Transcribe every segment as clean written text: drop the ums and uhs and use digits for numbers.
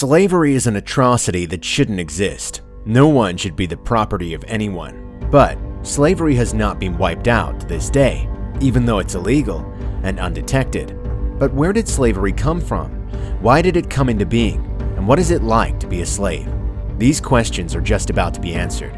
Slavery is an atrocity that shouldn't exist. No one should be the property of anyone. But slavery has not been wiped out to this day, even though it's illegal and undetected. But where did slavery come from? Why did it come into being? And what is it like to be a slave? These questions are just about to be answered.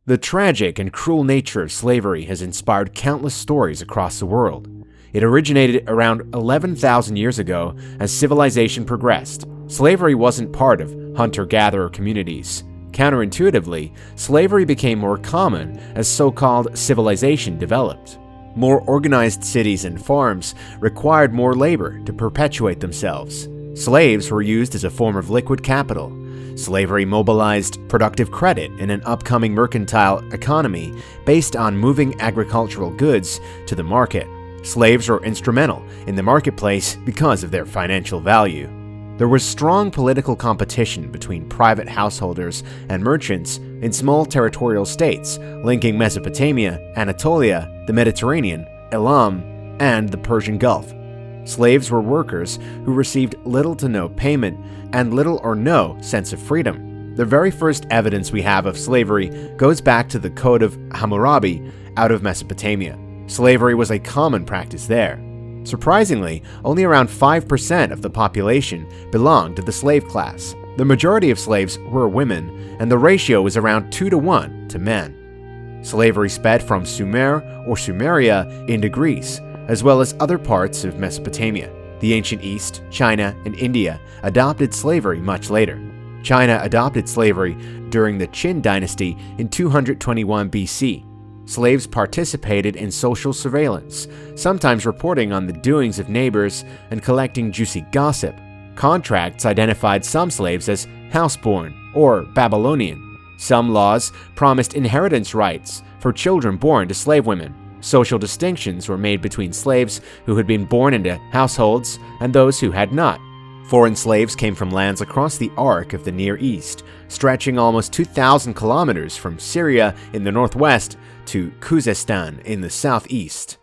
The tragic and cruel nature of slavery has inspired countless stories across the world. It originated around 11,000 years ago as civilization progressed. Slavery wasn't part of hunter-gatherer communities. Counterintuitively, slavery became more common as so-called civilization developed. More organized cities and farms required more labor to perpetuate themselves. Slaves were used as a form of liquid capital. Slavery mobilized productive credit in an upcoming mercantile economy based on moving agricultural goods to the market. Slaves were instrumental in the marketplace because of their financial value. There was strong political competition between private householders and merchants in small territorial states linking Mesopotamia, Anatolia, the Mediterranean, Elam, and the Persian Gulf. Slaves were workers who received little to no payment and little or no sense of freedom. The very first evidence we have of slavery goes back to the Code of Hammurabi out of Mesopotamia. Slavery was a common practice there. Surprisingly, only around 5% of the population belonged to the slave class. The majority of slaves were women, and the ratio was around 2-to-1 to men. Slavery sped from Sumer or Sumeria into Greece, as well as other parts of Mesopotamia. The ancient East, China, and India adopted slavery much later. China adopted slavery during the Qin dynasty in 221 BC. Slaves participated in social surveillance, sometimes reporting on the doings of neighbors and collecting juicy gossip. Contracts identified some slaves as houseborn or Babylonian. Some laws promised inheritance rights for children born to slave women. Social distinctions were made between slaves who had been born into households and those who had not. Foreign slaves came from lands across the arc of the Near East, stretching almost 2,000 kilometers from Syria in the northwest to Khuzestan in the southeast.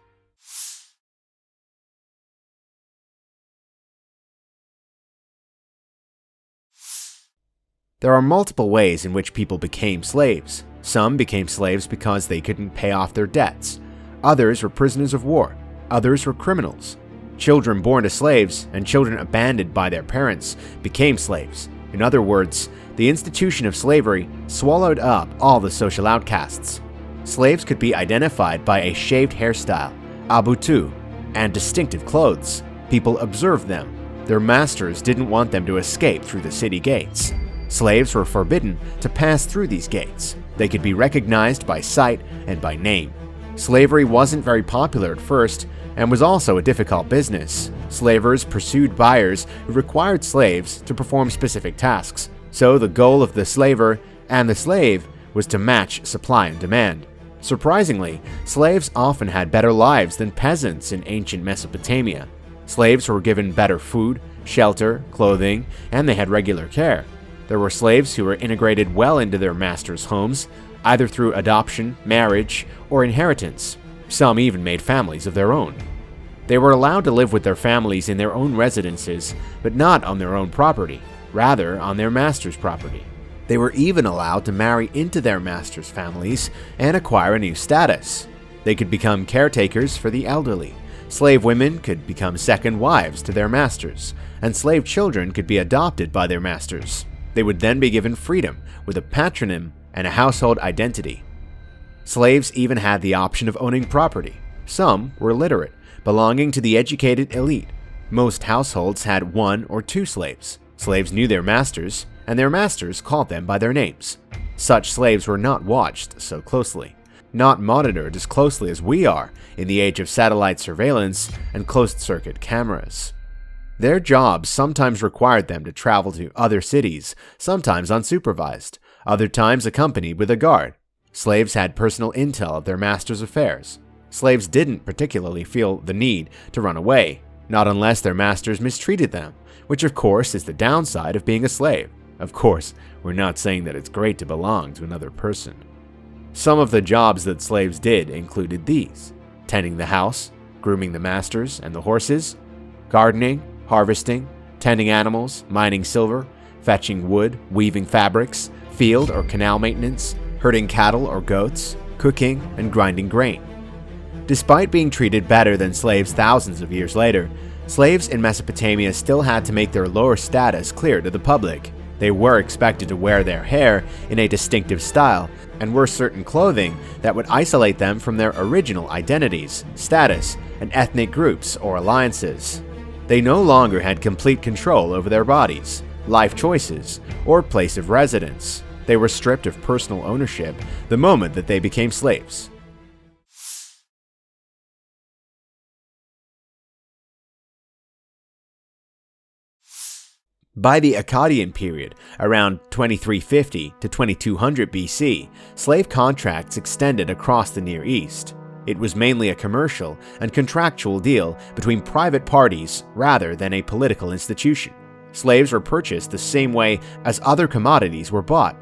There are multiple ways in which people became slaves. Some became slaves because they couldn't pay off their debts. Others were prisoners of war. Others were criminals. Children born to slaves and children abandoned by their parents became slaves. In other words, the institution of slavery swallowed up all the social outcasts. Slaves could be identified by a shaved hairstyle, abutu, and distinctive clothes. People observed them. Their masters didn't want them to escape through the city gates. Slaves were forbidden to pass through these gates. They could be recognized by sight and by name. Slavery wasn't very popular at first and was also a difficult business. Slavers pursued buyers who required slaves to perform specific tasks. So the goal of the slaver and the slave was to match supply and demand. Surprisingly, slaves often had better lives than peasants in ancient Mesopotamia. Slaves were given better food, shelter, clothing, and they had regular care. There were slaves who were integrated well into their masters' homes, either through adoption, marriage, or inheritance. Some even made families of their own. They were allowed to live with their families in their own residences, but not on their own property, rather on their master's property. They were even allowed to marry into their master's families and acquire a new status. They could become caretakers for the elderly. Slave women could become second wives to their masters, and slave children could be adopted by their masters. They would then be given freedom with a patronym and a household identity. Slaves even had the option of owning property. Some were literate, belonging to the educated elite. Most households had 1 or 2 slaves. Slaves knew their masters, and their masters called them by their names. Such slaves were not watched so closely, not monitored as closely as we are in the age of satellite surveillance and closed-circuit cameras. Their jobs sometimes required them to travel to other cities, sometimes unsupervised, other times accompanied with a guard. Slaves had personal intel of their master's affairs. Slaves didn't particularly feel the need to run away. not unless their masters mistreated them, which of course is the downside of being a slave. Of course, we're not saying that it's great to belong to another person. Some of the jobs that slaves did included these: tending the house, grooming the masters and the horses, gardening, harvesting, tending animals, mining silver, fetching wood, weaving fabrics, field or canal maintenance, herding cattle or goats, cooking, and grinding grain. Despite being treated better than slaves thousands of years later, slaves in Mesopotamia still had to make their lower status clear to the public. They were expected to wear their hair in a distinctive style and wear certain clothing that would isolate them from their original identities, status, and ethnic groups or alliances. They no longer had complete control over their bodies, life choices, or place of residence. They were stripped of personal ownership the moment that they became slaves. By the Akkadian period, around 2350 to 2200 BC, slave contracts extended across the Near East. It was mainly a commercial and contractual deal between private parties rather than a political institution. Slaves were purchased the same way as other commodities were bought.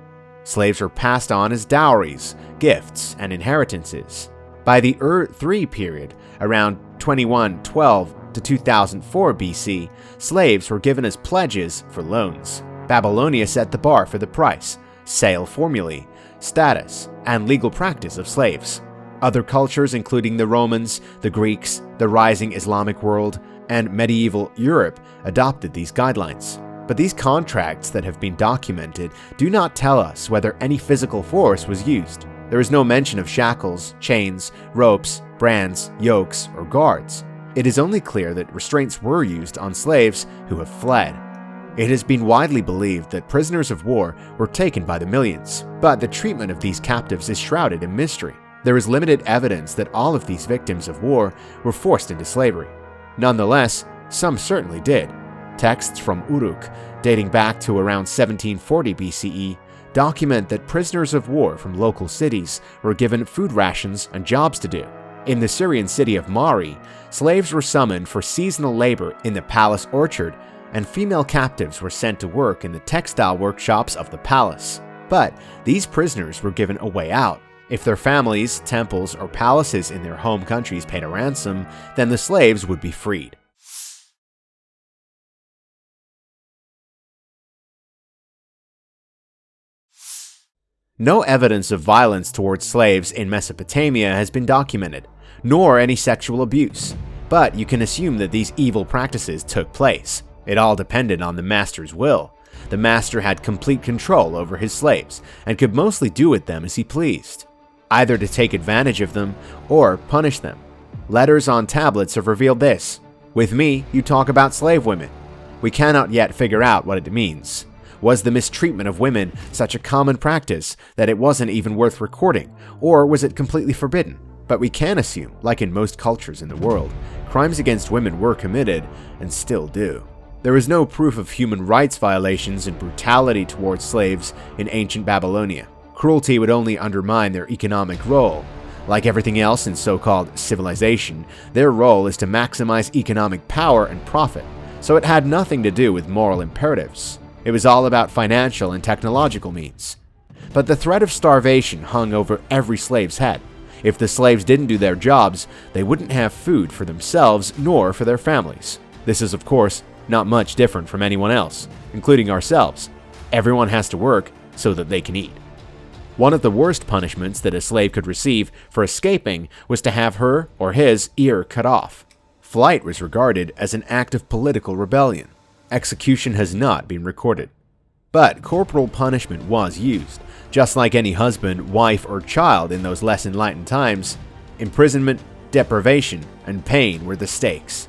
Slaves were passed on as dowries, gifts, and inheritances. By the Ur-3 period, around 2112 to 2004 BC, slaves were given as pledges for loans. Babylonia set the bar for the price, sale formulae, status, and legal practice of slaves. Other cultures, including the Romans, the Greeks, the rising Islamic world, and medieval Europe, adopted these guidelines. But these contracts that have been documented do not tell us whether any physical force was used. There is no mention of shackles, chains, ropes, brands, yokes, or guards. It is only clear that restraints were used on slaves who have fled. It has been widely believed that prisoners of war were taken by the millions, but the treatment of these captives is shrouded in mystery. There is limited evidence that all of these victims of war were forced into slavery. Nonetheless, some certainly did. Texts from Uruk, dating back to around 1740 BCE, document that prisoners of war from local cities were given food rations and jobs to do. In the Syrian city of Mari, slaves were summoned for seasonal labor in the palace orchard, and female captives were sent to work in the textile workshops of the palace. But these prisoners were given a way out. If their families, temples, or palaces in their home countries paid a ransom, then the slaves would be freed. No evidence of violence towards slaves in Mesopotamia has been documented, nor any sexual abuse, but you can assume that these evil practices took place. It all depended on the master's will. The master had complete control over his slaves and could mostly do with them as he pleased, either to take advantage of them or punish them. Letters on tablets have revealed this: "With me, you talk about slave women." We cannot yet figure out what it means. Was the mistreatment of women such a common practice that it wasn't even worth recording, or was it completely forbidden? But we can assume, like in most cultures in the world, crimes against women were committed and still do. There is no proof of human rights violations and brutality towards slaves in ancient Babylonia. Cruelty would only undermine their economic role. Like everything else in so-called civilization, their role is to maximize economic power and profit, so it had nothing to do with moral imperatives. It was all about financial and technological means. But the threat of starvation hung over every slave's head. If the slaves didn't do their jobs, they wouldn't have food for themselves nor for their families. This is, of course, not much different from anyone else, including ourselves. Everyone has to work so that they can eat. One of the worst punishments that a slave could receive for escaping was to have her or his ear cut off. Flight was regarded as an act of political rebellion. Execution has not been recorded. But corporal punishment was used. Just like any husband, wife, or child in those less enlightened times, imprisonment, deprivation, and pain were the stakes.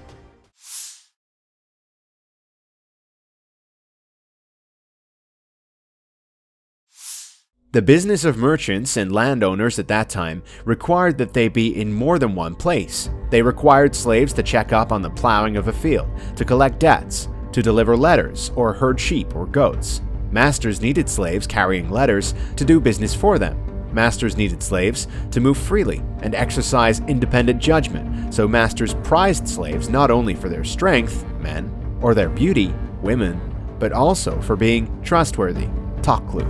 The business of merchants and landowners at that time required that they be in more than one place. They required slaves to check up on the plowing of a field, to collect debts, to deliver letters, or herd sheep or goats. Masters needed slaves carrying letters to do business for them. Masters needed slaves to move freely and exercise independent judgment, so masters prized slaves not only for their strength, men, or their beauty, women, but also for being trustworthy, taklu.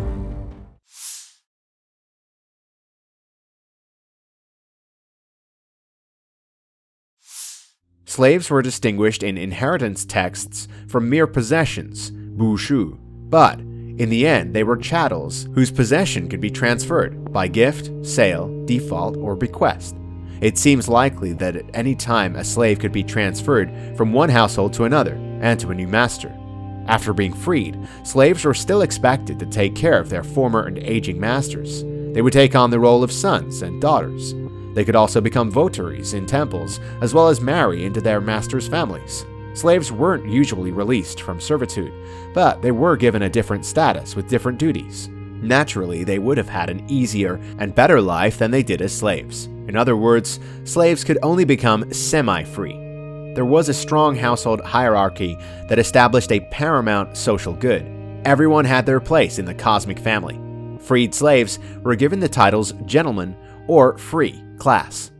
Slaves were distinguished in inheritance texts from mere possessions, bushu, but in the end they were chattels whose possession could be transferred by gift, sale, default, or bequest. It seems likely that at any time a slave could be transferred from one household to another and to a new master. After being freed, slaves were still expected to take care of their former and aging masters. They would take on the role of sons and daughters. They could also become votaries in temples, as well as marry into their masters' families. Slaves weren't usually released from servitude, but they were given a different status with different duties. Naturally, they would have had an easier and better life than they did as slaves. In other words, slaves could only become semi-free. There was a strong household hierarchy that established a paramount social good. Everyone had their place in the cosmic family. Freed slaves were given the titles gentleman or free class.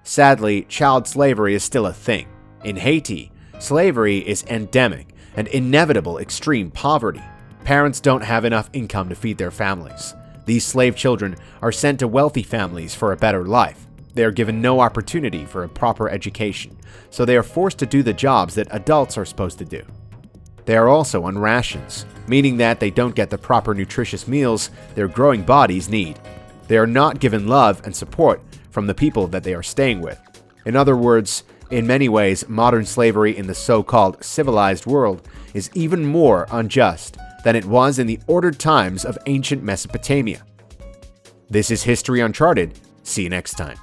Sadly, child slavery is still a thing. In Haiti, slavery is endemic and inevitable extreme poverty. Parents don't have enough income to feed their families. These slave children are sent to wealthy families for a better life. They are given no opportunity for a proper education, so they are forced to do the jobs that adults are supposed to do. They are also on rations, meaning that they don't get the proper nutritious meals their growing bodies need. They are not given love and support from the people that they are staying with. In other words, in many ways, modern slavery in the so-called civilized world is even more unjust than it was in the ordered times of ancient Mesopotamia. This is History Uncharted. See you next time.